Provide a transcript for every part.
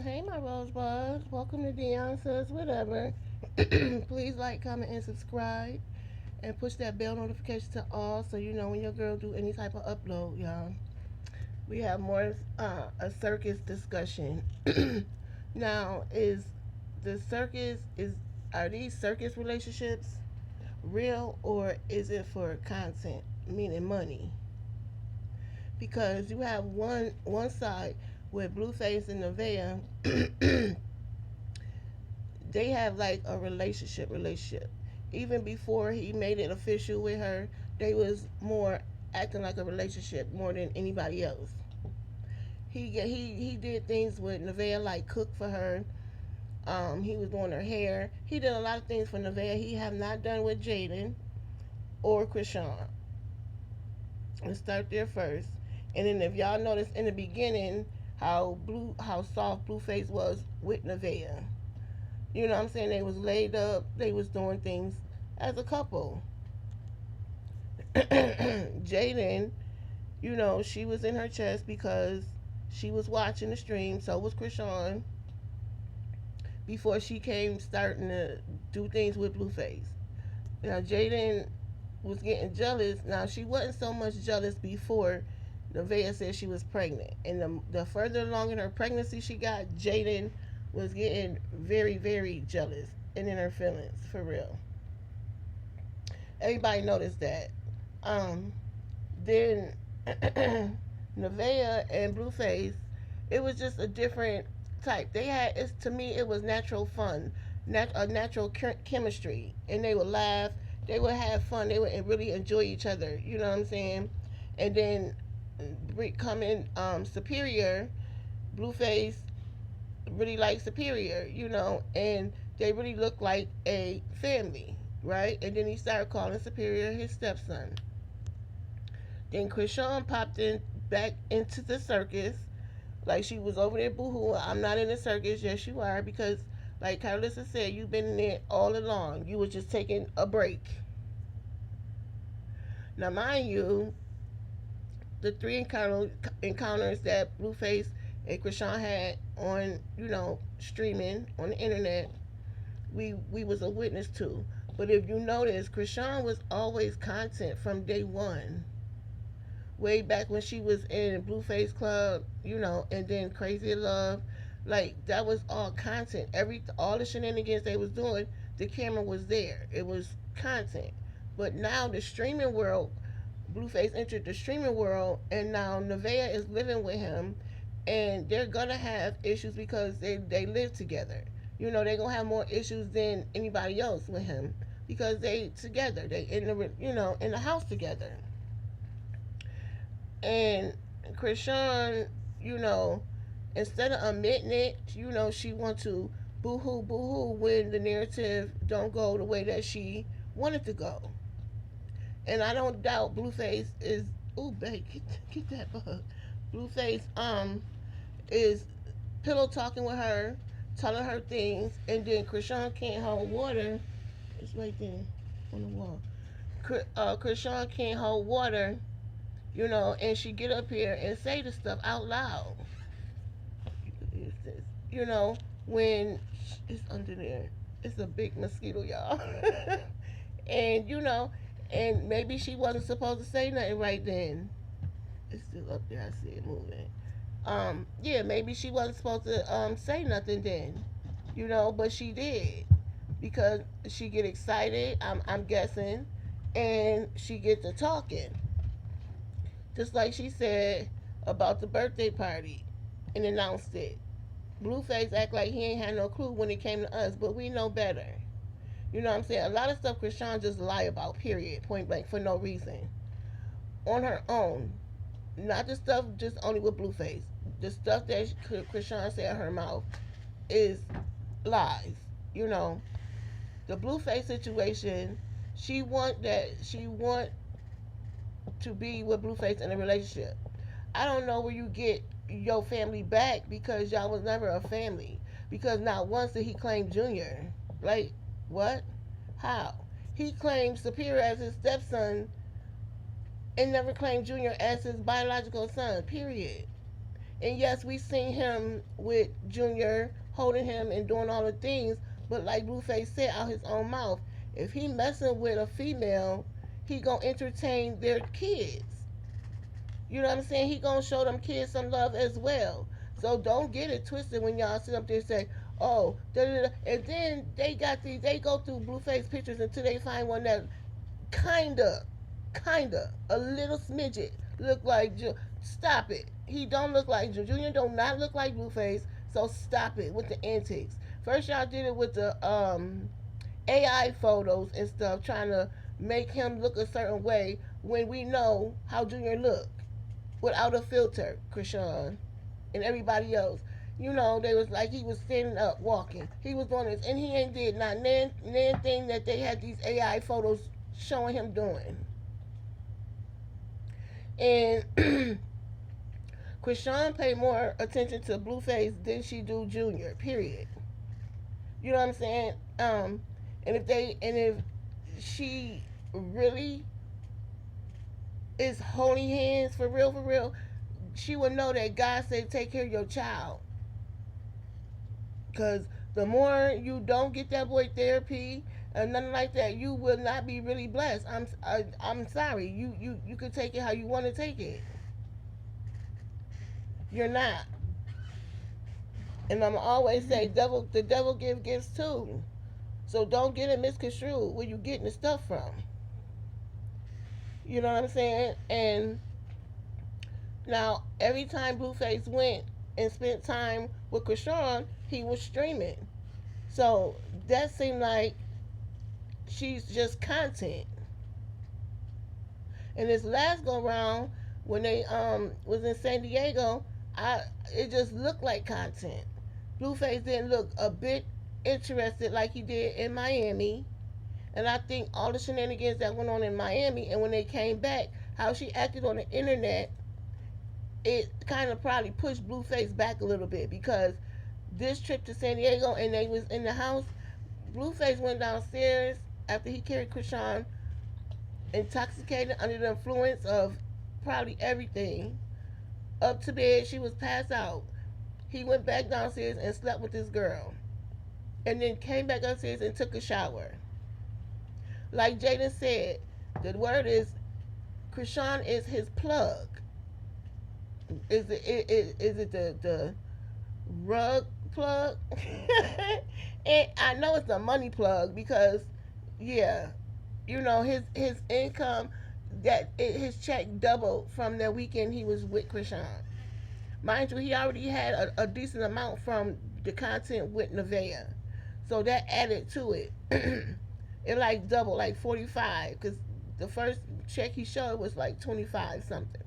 Hey, my rosebuds. Welcome to Dion Says Whatever. Please like, comment, and subscribe. And push that bell notification to all so you know when your girl do any type of upload, y'all. We have more a circus discussion. Now, is the circus is are these circus relationships real or is it for content, meaning money? Because you have one side with Blueface and Nevaeh, they have like a relationship. Even before he made it official with her, they was more acting like a relationship more than anybody else. He did things with Nevaeh, like cook for her. He was doing her hair. He did a lot of things for Nevaeh he have not done with Jaden or Krishan. Let's start there first. And then if y'all notice in the beginning how soft Blueface was with Nevaeh. You know what I'm saying? They was laid up. They was doing things as a couple. Jaden, she was in her chest because she was watching the stream. So was Krishan before she came starting to do things with Blueface. Now Jaden was getting jealous. Now she wasn't so much jealous before Nevaeh said she was pregnant. And the further along in her pregnancy she got, Jaden was getting very, very jealous and in her feelings, for real. Everybody noticed that. Then Nevaeh and Blueface, it was just a different type. They had, it's, to me, it was natural fun, a natural chemistry, and they would laugh, they would have fun, they would really enjoy each other. You know what I'm saying? And then coming Superior, Blueface really like Superior, and they really look like a family, right? And then he started calling Superior his stepson. Then Krishan popped in back into the circus, like she was over there boohoo. I'm not in the circus. Yes, you are, because like Carlissa said, you've been in there all along. You were just taking a break. Now, mind you, the three encounters that Blueface and Krishan had on, streaming on the internet, we was a witness to. But if you notice, Krishan was always content from day one. Way back when she was in Blueface Club, and then Crazy Love, like that was all content. All the shenanigans they was doing, the camera was there. It was content. But now the streaming world, Blueface entered the streaming world, and now Nevaeh is living with him, and they're gonna have issues because they live together. They're gonna have more issues than anybody else with him because they together. They in the house together. And Krishan, you know, instead of admitting it, she wants to boo-hoo, boo-hoo when the narrative don't go the way that she wanted to go. And I don't doubt Blueface is, ooh, babe, get that bug. Blueface, is pillow talking with her, telling her things, and then Krishan can't hold water. It's right there on the wall. Krishan can't hold water, and she get up here and say the stuff out loud. You know, when it's under there. It's a big mosquito, y'all. and and maybe she wasn't supposed to say nothing right then. It's still up there. I see it moving. Yeah, maybe she wasn't supposed to say nothing then, but she did because she get excited. I'm guessing, and she get to talking, just like she said about the birthday party and announced it. Blueface act like he ain't had no clue when it came to us, but we know better. You know what I'm saying? A lot of stuff Krishan just lie about, period, point blank, for no reason. On her own. Not the stuff just only with Blueface. The stuff that Krishan said out her mouth is lies. The Blueface situation, she want to be with Blueface in a relationship. I don't know where you get your family back because y'all was never a family. Because not once did he claim Junior. Like, what? How? He claimed Superior as his stepson and never claimed Junior as his biological son, period. And yes, we seen him with Junior holding him and doing all the things, but like Blueface said out his own mouth, if he messing with a female, he gonna entertain their kids. You know what I'm saying? He gonna show them kids some love as well. So don't get it twisted when y'all sit up there and say, "Oh," da, da, da. And then they got these. They go through Blueface pictures until they find one that kinda, a little smidget look like. Stop it. He don't look like Junior. Do not look like Blueface. So stop it with the antics. First y'all did it with the AI photos and stuff, trying to make him look a certain way when we know how Junior look without a filter, Krishan and everybody else. You know, they was like he was standing up, walking. He was doing this, and he ain't did not nan thing that they had these AI photos showing him doing. And Krishan paid more attention to Blueface than she do Junior. Period. You know what I'm saying? And if she really is holding hands for real, she would know that God said take care of your child. Because the more you don't get that boy therapy and nothing like that, you will not be really blessed. I'm sorry. You can take it how you want to take it. You're not. And I'm always say the devil give gifts too. So don't get it misconstrued where you getting the stuff from. You know what I'm saying? And now every time Blueface went and spent time with Krishan, he was streaming. So that seemed like she's just content. And this last go round, when they was in San Diego, it just looked like content. Blueface didn't look a bit interested like he did in Miami. And I think all the shenanigans that went on in Miami and when they came back, how she acted on the internet, it kind of probably pushed Blueface back a little bit because this trip to San Diego and they was in the house, Blueface went downstairs after he carried Krishan intoxicated under the influence of probably everything. Up to bed, she was passed out. He went back downstairs and slept with this girl. And then came back upstairs and took a shower. Like Jaden said, the word is Krishan is his plug. Is it the rug plug? And I know it's the money plug because, yeah, you know his income his check doubled from the weekend he was with Krishan. Mind you, he already had a decent amount from the content with Nevaeh, so that added to it. It like doubled, like 45, because the first check he showed was like 25 something.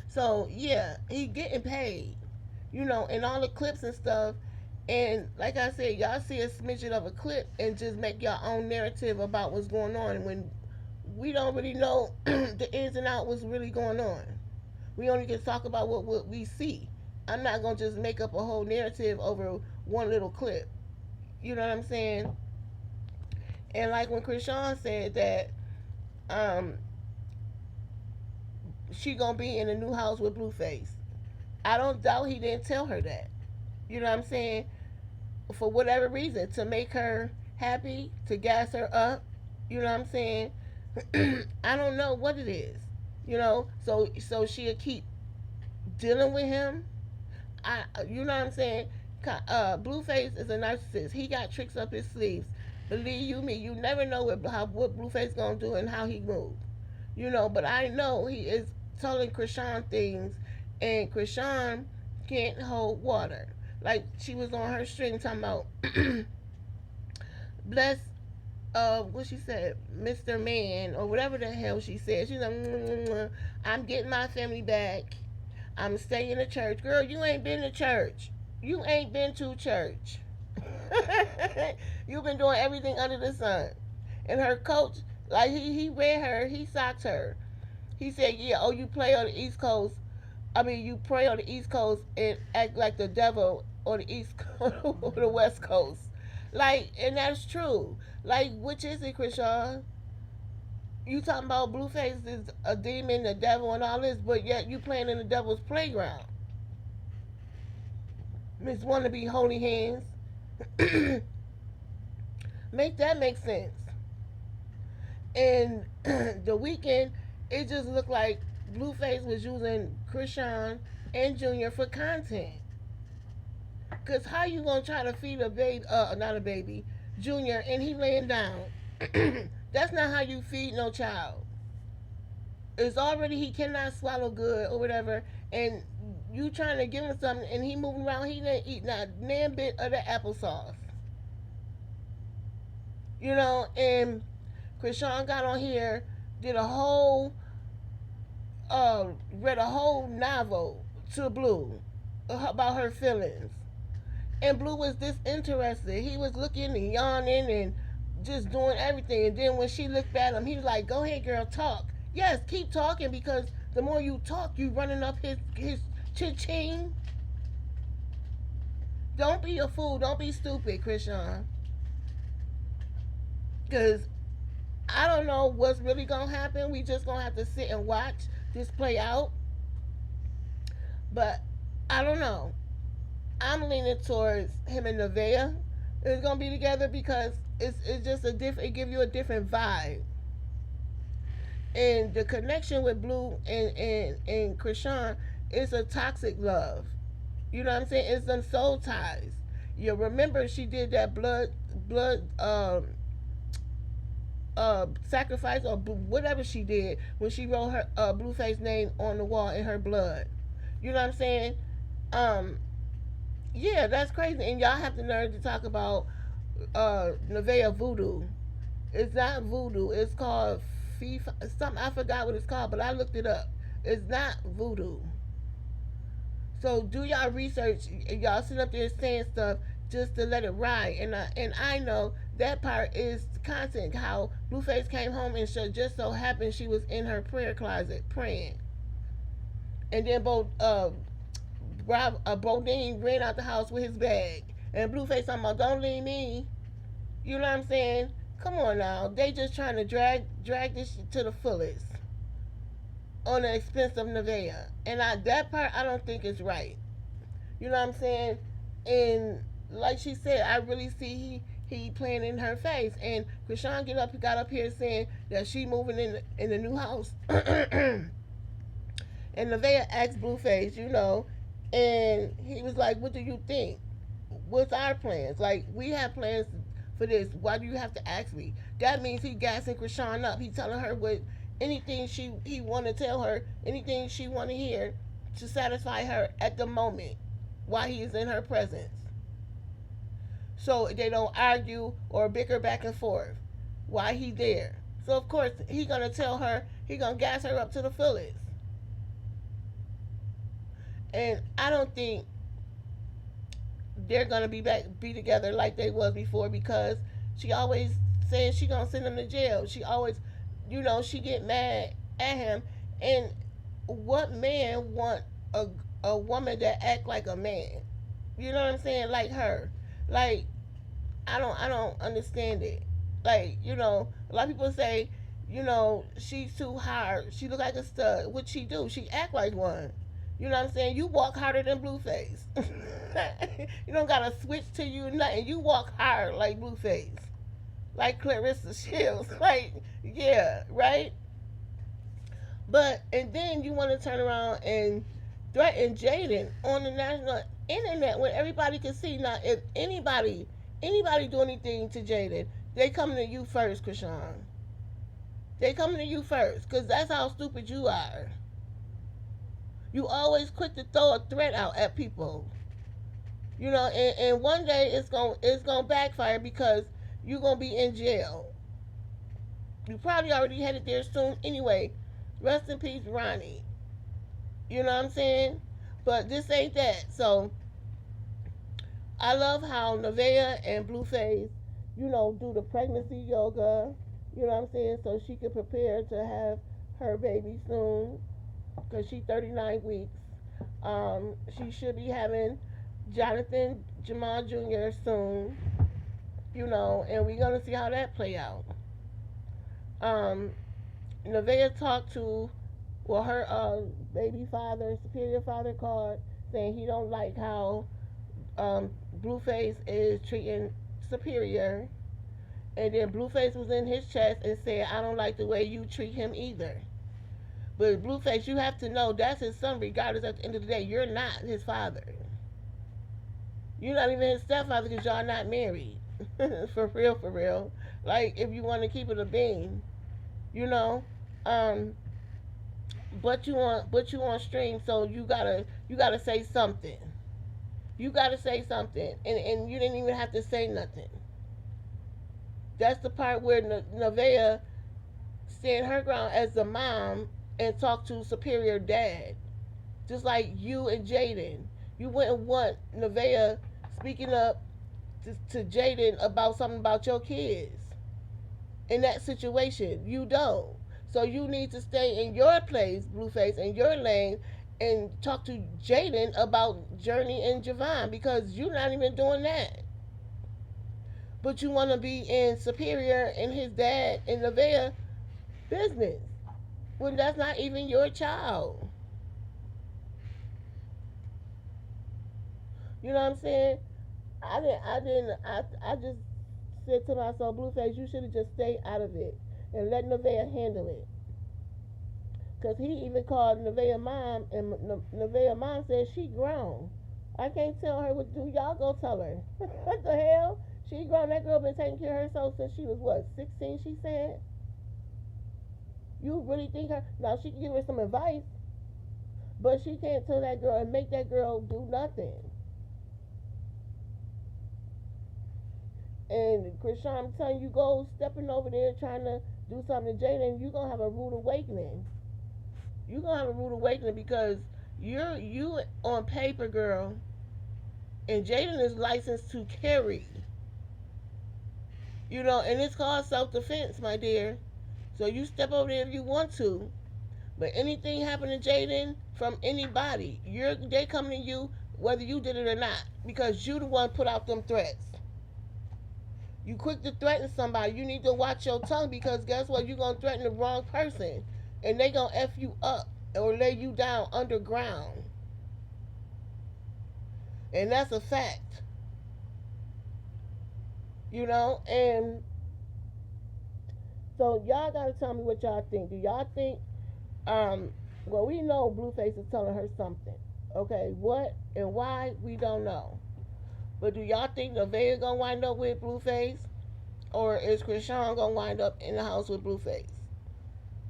So yeah, he getting paid, you know, and all the clips and stuff. And like I said, y'all see a smidget of a clip and just make your own narrative about what's going on when we don't really know the ins and outs what's really going on. We only can talk about what we see. I'm not gonna just make up a whole narrative over one little clip. You know what I'm saying? And like when Krishan said that um, she gonna be in a new house with Blueface, I don't doubt he didn't tell her that. You know what I'm saying? For whatever reason, to make her happy, to gas her up. You know what I'm saying? I don't know what it is. You know, so she'll keep dealing with him. You know what I'm saying? Blueface is a narcissist. He got tricks up his sleeves. Believe you me, you never know what Blueface gonna do and how he move. You know, but I know he is telling Krishan things, and Krishan can't hold water. Like she was on her string talking about bless what she said, Mr. Man or whatever the hell she said. She's like, I'm getting my family back. I'm staying in the church. Girl, you ain't been to church. You ain't been to church. You've been doing everything under the sun. And her coach, like he read her, he socked her. He said, yeah, oh, you play on the East Coast. I mean, you pray on the East Coast and act like the devil on the East Coast or the West Coast. Like, and that's true. Like, which is it, Krishan? You talking about Blueface is a demon, the devil, and all this, but yet you playing in the devil's playground. Miss Wannabe Holy Hands. Make that make sense. And the weekend, it just looked like Blueface was using Krishan and Junior for content. Cause how you gonna try to feed a baby, not a baby, Junior, and he laying down? That's not how you feed no child. It's already he cannot swallow good or whatever, and you trying to give him something, and he moving around. He didn't eat not a damn bit of the applesauce, you know. And Krishan got on here, did a whole, read a whole novel to Blue about her feelings, and Blue was disinterested. He was looking and yawning and just doing everything. And then when she looked at him, he was like, "Go ahead, girl, talk." Yes, keep talking because the more you talk, you running up his cha-ching. Don't be a fool. Don't be stupid, Krishan. Because I don't know what's really gonna happen. We just gonna have to sit and watch this play out. But I don't know. I'm leaning towards him and Nevaeh is gonna be together because it's just a different. It gives you a different vibe, and the connection with Blue and Krishan is a toxic love. You know what I'm saying? It's some soul ties. You remember she did that blood sacrifice or whatever she did when she wrote her Blueface name on the wall in her blood. You know what I'm saying? Um, yeah, that's crazy. And y'all have the nerve to talk about Nevaeh voodoo. It's not voodoo. It's called FIFA. Something I forgot what it's called, but I looked it up. It's not voodoo. So do y'all research. Y'all sit up there saying stuff just to let it ride. And I know that part is content. How Blueface came home and just so happened she was in her prayer closet praying, and then both Bodine ran out the house with his bag, and Blueface talking about don't leave me. You know what I'm saying? Come on now, they just trying to drag this shit to the fullest on the expense of Nevaeh, and that part I don't think is right. You know what I'm saying? And like she said, I really see he playing in her face. And Krishan got up here saying that she moving in the new house, and Nevaeh asked Blueface, you know, and he was like, "What do you think? What's our plans? Like we have plans for this. Why do you have to ask me?" That means he gassing Krishan up. He telling her what anything he want to tell her, anything she want to hear to satisfy her at the moment while he is in her presence. So they don't argue or bicker back and forth while he there. So of course he gonna tell her, he gonna gas her up to the fullest. And I don't think they're gonna be together like they was before because she always saying she gonna send him to jail. She always, you know, she get mad at him. And what man want a woman that act like a man? You know what I'm saying? Like her. Like I don't understand it. Like, you know, a lot of people say, you know, she's too hard. She look like a stud. What she do? She act like one. You know what I'm saying? You walk harder than Blueface. You don't gotta switch to you nothing. You walk hard like Blueface. Like Clarissa Shields. Like, yeah, right? But and then you wanna turn around and threaten Jaden on the national internet when everybody can see. Now if anybody do anything to Jaden, they coming to you first, Krishan. They coming to you first, because that's how stupid you are. You always quick to throw a threat out at people. You know, and one day it's gonna backfire because you're gonna be in jail. You probably already headed there soon anyway. Rest in peace, Ronnie. You know what I'm saying? But this ain't that. So I love how Nevaeh and Blueface, you know, do the pregnancy yoga. You know what I'm saying? So she can prepare to have her baby soon, because she's 39 weeks. She should be having Jonathan Jamal Jr. soon. You know, and we're gonna see how that play out. Um, Nevaeh talked to, well, her baby father, superior father called, saying he don't like how Blueface is treating Superior, and then Blueface was in his chest and said, "I don't like the way you treat him either." But Blueface, you have to know that's his son, regardless. At the end of the day, you're not his father. You're not even his stepfather because y'all not married. For real, for real. Like, if you want to keep it a bean, you know. Um, but you on stream, so you gotta say something. You gotta say something, and you didn't even have to say nothing. That's the part where Nevaeh stand her ground as the mom and talk to Superior Dad, just like you and Jaden. You wouldn't want Nevaeh speaking up to Jaden about something about your kids in that situation. You don't. So you need to stay in your place, Blueface, in your lane, and talk to Jaden about Journey and Javon because you're not even doing that. But you want to be in Superior and his dad and Nevaeh business when that's not even your child. You know what I'm saying? I just said to myself, Blueface, you should have just stayed out of it and let Nevaeh handle it. Because he even called Nevaeh mom, and Nevaeh mom said she grown. I can't tell her what to do. Y'all go tell her. What the hell? She grown. That girl been taking care of herself since she was, what, 16, she said? You really think her? Now, she can give her some advice, but she can't tell that girl and make that girl do nothing. And Krishan, I'm telling you, go stepping over there trying to do something to Jaden, you're going to have a rude awakening. You're going to have a rude awakening because you on paper, girl, and Jaden is licensed to carry. And it's called self-defense, my dear. So you step over there if you want to. But anything happen to Jaden from anybody, they coming to you whether you did it or not because you the one put out them threats. You quick to threaten somebody, you need to watch your tongue because guess what? You're going to threaten the wrong person and they going to F you up or lay you down underground. And that's a fact. And so y'all got to tell me what y'all think. Do y'all think, well, we know Blueface is telling her something. Okay, what and why, we don't know. But do y'all think Nevaeh going to wind up with Blueface? Or is Krishan going to wind up in the house with Blueface?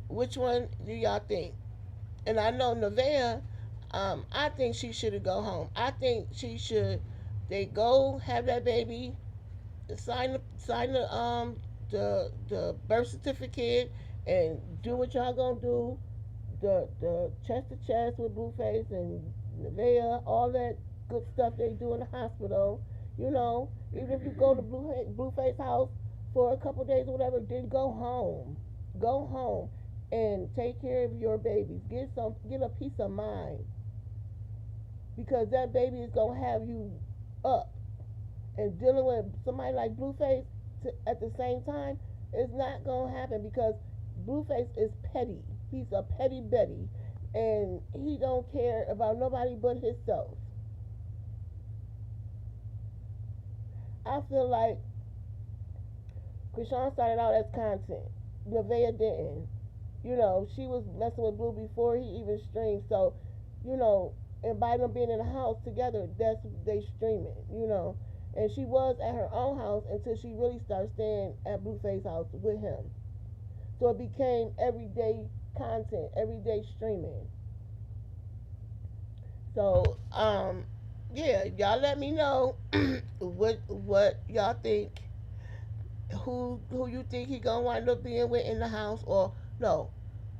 Which one do y'all think? And I know Nevaeh, I think she should go home. I think they go have that baby, sign the birth certificate, and do what y'all gonna do. The chest to chest with Blueface and Nevaeh, all that good stuff they do in the hospital. Even if you go to Blueface house for a couple days or whatever, then go home. Go home and take care of your babies. Get a peace of mind because that baby is gonna have you up, and dealing with somebody like Blueface at the same time is not gonna happen because Blueface is petty. He's a petty Betty, and he don't care about nobody but himself. I feel like Krishan started out as content. Nevaeh didn't. She was messing with Blue before he even streamed. So, and by them being in the house together, that's they streaming. And she was at her own house until she really started staying at Blueface's house with him. So it became everyday content, everyday streaming. So, yeah, y'all let me know what y'all think. Who you think he gonna wind up being with in the house, or no?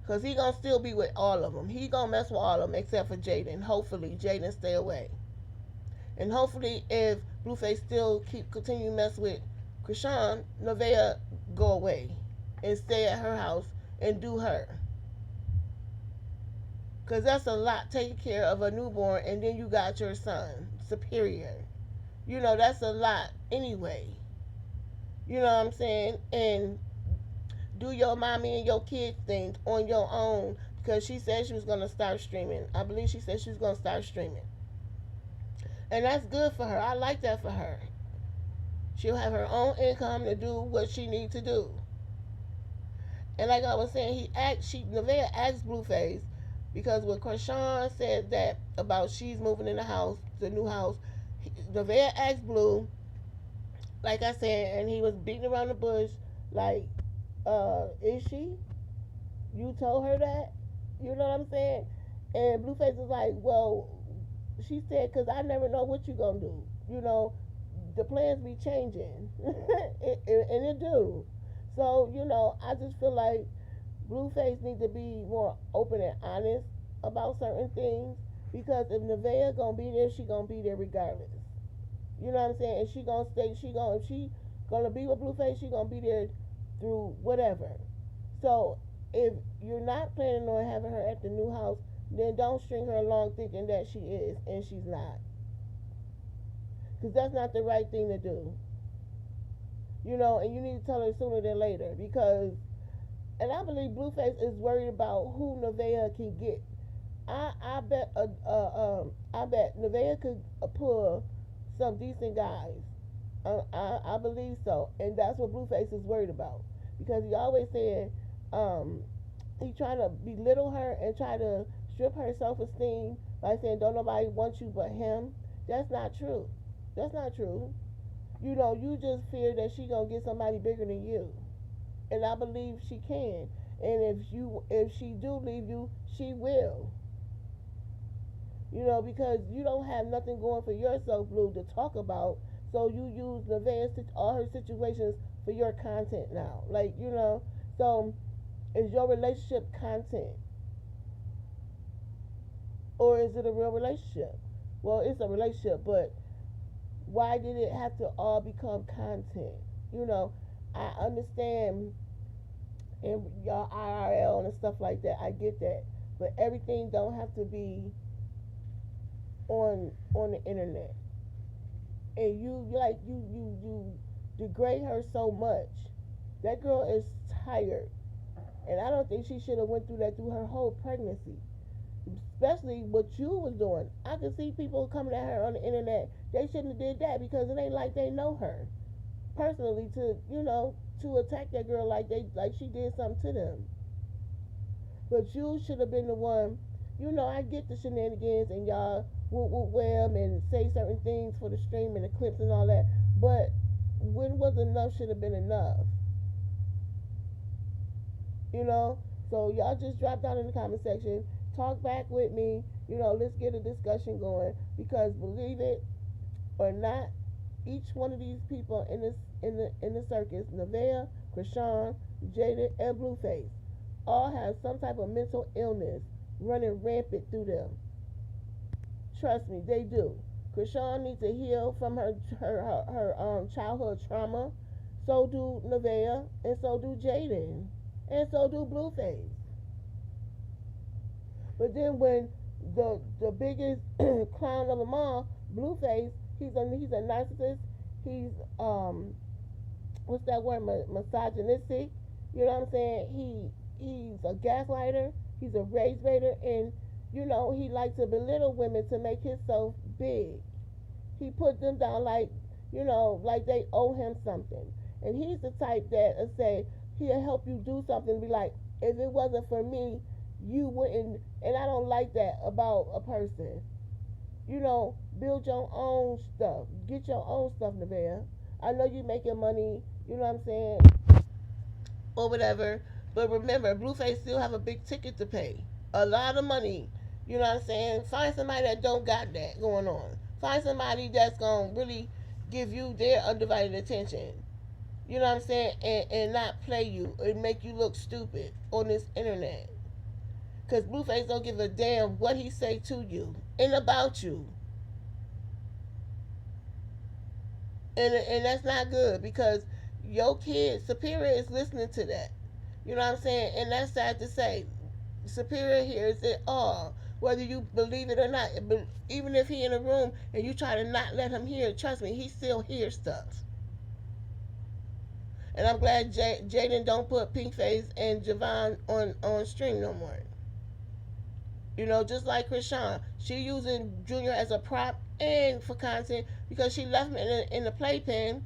Cause he gonna still be with all of them. He gonna mess with all of them except for Jaden. Hopefully, Jaden stay away. And hopefully, if Blueface still continue to mess with Krishan, Nevaeh go away and stay at her house and do her. Cause that's a lot taking care of a newborn, and then you got your son, Superior. That's a lot anyway. You know what I'm saying? And do your mommy and your kids thing on your own because she said she was going to start streaming. I believe she said she was going to start streaming. And that's good for her. I like that for her. She'll have her own income to do what she needs to do. And like I was saying, Nevaeh asked Blueface because when Krishan said that about she's moving in the house, the new house, Nevaeh asked Blue, like I said, and he was beating around the bush, like, is she? You told her that? You know what I'm saying? And Blueface was like, well, she said, because I never know what you going to do. You know, the plans be changing. And it do. So, I just feel like Blueface needs to be more open and honest about certain things. Because if Nevaeh going to be there, she going to be there regardless. You know what I'm saying? And she going to stay, if she going to be with Blueface, she going to be there through whatever. So, if you're not planning on having her at the new house, then don't string her along thinking that she is, and she's not. Because that's not the right thing to do. And you need to tell her sooner than later. Because, and I believe Blueface is worried about who Nevaeh can get. I bet Nevaeh could pull some decent guys. I believe so, and that's what Blueface is worried about. Because he always said, he trying to belittle her and try to strip her self-esteem by saying don't nobody want you but him. That's not true. That's not true. You just fear that she gonna get somebody bigger than you, and I believe she can. And if she do leave you, she will. Because you don't have nothing going for yourself, Blue, to talk about. So you use Nevaeh, all her situations for your content now. So is your relationship content? Or is it a real relationship? Well, it's a relationship, but why did it have to all become content? I understand and y'all IRL and stuff like that. I get that. But everything don't have to be on the internet. And you degrade her so much. That girl is tired. And I don't think she should have went through that through her whole pregnancy. Especially what you was doing. I could see people coming at her on the internet. They shouldn't have did that because it ain't like they know her personally to attack that girl like she did something to them. But you should have been the one. I get the shenanigans and y'all would web and say certain things for the stream and the clips and all that. But when was enough should have been enough? So y'all just drop down in the comment section. Talk back with me. Let's get a discussion going. Because believe it or not, each one of these people in the circus, Nevaeh, Krishan, Jada, and Blueface, all have some type of mental illness running rampant through them. Trust me, they do. Krishan needs to heal from her childhood trauma. So do Nevaeh, and so do Jaden, and so do Blueface. But then when the biggest clown of them all, Blueface, he's a narcissist. He's what's that word? Misogynistic. You know what I'm saying? He's a gaslighter. He's a rage baiter, and he likes to belittle women to make himself big. He put them down like they owe him something. And he's the type that say he'll help you do something. Be like, if it wasn't for me, you wouldn't. And I don't like that about a person. Build your own stuff. Get your own stuff, Nevaeh. I know you making money, you know what I'm saying, or whatever. But remember, Blueface still have a big ticket to pay. A lot of money. You know what I'm saying? Find somebody that don't got that going on. Find somebody that's going to really give you their undivided attention. You know what I'm saying? And not play you and make you look stupid on this internet. Because Blueface don't give a damn what he say to you and about you. And that's not good because your kid, Superior, is listening to that. You know what I'm saying? And that's sad to say. Superior hears it all, whether you believe it or not. But even if he in a room and you try to not let him hear it, trust me, he still hears stuff. And I'm glad Jaden don't put Pinkface and Javon on stream no more. You know, just like Krishan, she using Junior as a prop and for content because she left him in the playpen,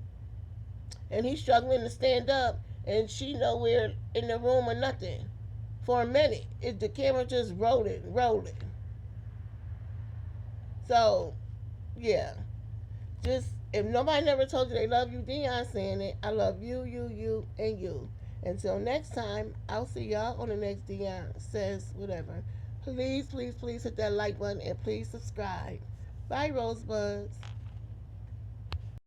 and he's struggling to stand up, and she nowhere in the room or nothing for a minute. The camera just rolling. So yeah, just if nobody never told you they love you, Dion saying it. I love you, you, and you. Until next time, I'll see y'all on the next Dion Says Whatever. Please, please, please hit that like button and please subscribe. Bye, Rosebuds.